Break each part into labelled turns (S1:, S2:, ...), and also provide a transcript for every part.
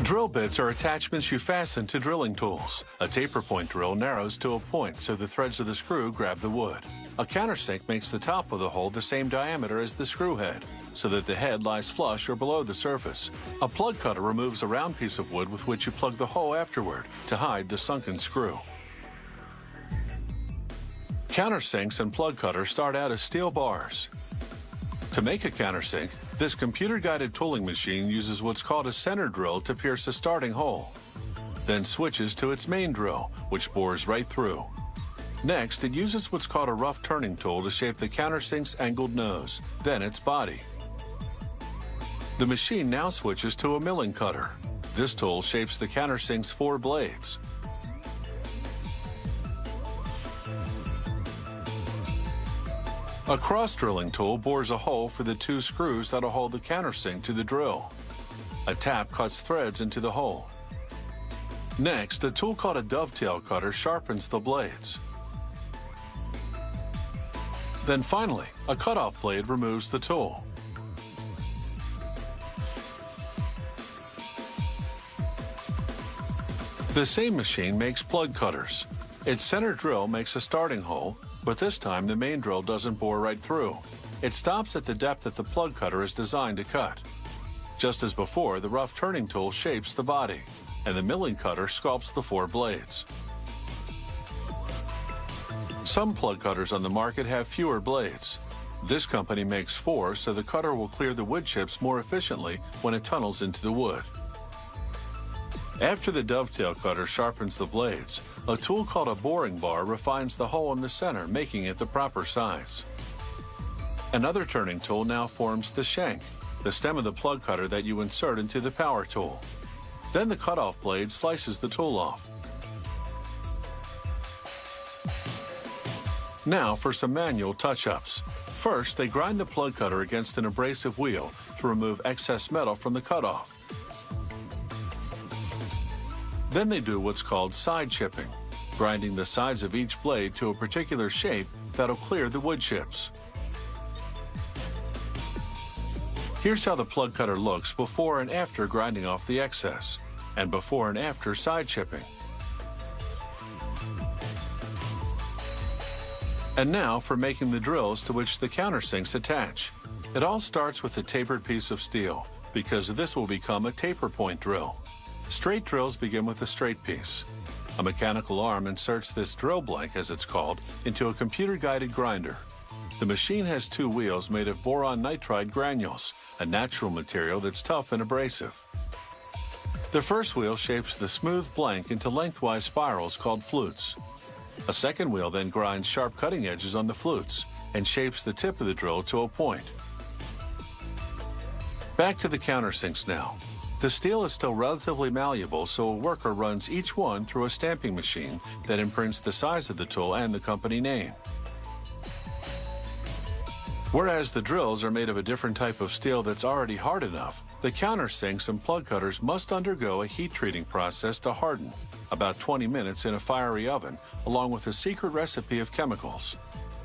S1: Drill bits are attachments you fasten to drilling tools. A taper point drill narrows to a point so the threads of the screw grab the wood. A countersink makes the top of the hole the same diameter as the screw head, so that the head lies flush or below the surface. A plug cutter removes a round piece of wood with which you plug the hole afterward to hide the sunken screw. Countersinks and plug cutters start out as steel bars. To make a countersink, this computer-guided tooling machine uses what's called a center drill to pierce a starting hole, then switches to its main drill, which bores right through. Next, it uses what's called a rough turning tool to shape the countersink's angled nose, then its body. The machine now switches to a milling cutter. This tool shapes the countersink's 4 blades. A cross-drilling tool bores a hole for the 2 screws that'll hold the countersink to the drill. A tap cuts threads into the hole. Next, a tool called a dovetail cutter sharpens the blades. Then finally, a cutoff blade removes the tool. The same machine makes plug cutters. Its center drill makes a starting hole, but this time the main drill doesn't bore right through. It stops at the depth that the plug cutter is designed to cut. Just as before, the rough turning tool shapes the body, and the milling cutter sculpts the 4 blades. Some plug cutters on the market have fewer blades. This company makes 4, so the cutter will clear the wood chips more efficiently when it tunnels into the wood. After the dovetail cutter sharpens the blades, a tool called a boring bar refines the hole in the center, making it the proper size. Another turning tool now forms the shank, the stem of the plug cutter that you insert into the power tool. Then the cutoff blade slices the tool off. Now for some manual touch-ups. First, they grind the plug cutter against an abrasive wheel to remove excess metal from the cutoff. Then they do what's called side chipping, grinding the sides of each blade to a particular shape that'll clear the wood chips. Here's how the plug cutter looks before and after grinding off the excess, and before and after side chipping. And now for making the drills to which the countersinks attach. It all starts with a tapered piece of steel, because this will become a taper point drill. Straight drills begin with a straight piece. A mechanical arm inserts this drill blank, as it's called, into a computer-guided grinder. The machine has 2 wheels made of boron nitride granules, a natural material that's tough and abrasive. The first wheel shapes the smooth blank into lengthwise spirals called flutes. A second wheel then grinds sharp cutting edges on the flutes and shapes the tip of the drill to a point. Back to the countersinks now. The steel is still relatively malleable, so a worker runs each one through a stamping machine that imprints the size of the tool and the company name. Whereas the drills are made of a different type of steel that's already hard enough, the countersinks and plug cutters must undergo a heat treating process to harden, about 20 minutes in a fiery oven, along with a secret recipe of chemicals.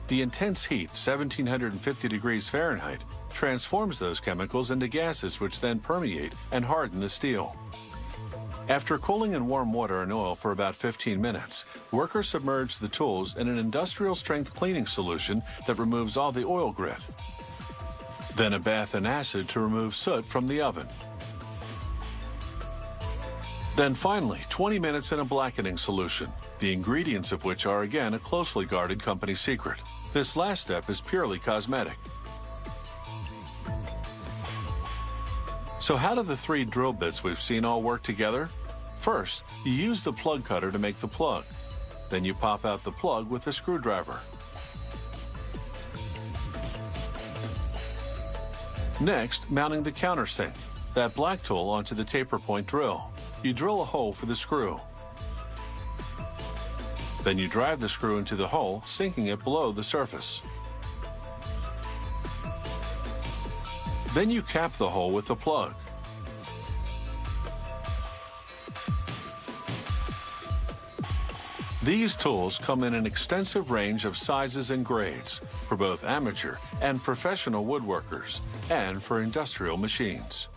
S1: The intense heat, 1750 degrees Fahrenheit, transforms those chemicals into gases which then permeate and harden the steel. After cooling in warm water and oil for about 15 minutes, workers submerge the tools in an industrial-strength cleaning solution that removes all the oil grit. Then a bath in acid to remove soot from the oven. Then finally, 20 minutes in a blackening solution, the ingredients of which are again a closely guarded company secret. This last step is purely cosmetic. So how do the 3 drill bits we've seen all work together? First, you use the plug cutter to make the plug. Then you pop out the plug with a screwdriver. Next, mounting the countersink, that black tool onto the taper point drill. You drill a hole for the screw. Then you drive the screw into the hole, sinking it below the surface. Then you cap the hole with the plug. These tools come in an extensive range of sizes and grades for both amateur and professional woodworkers and for industrial machines.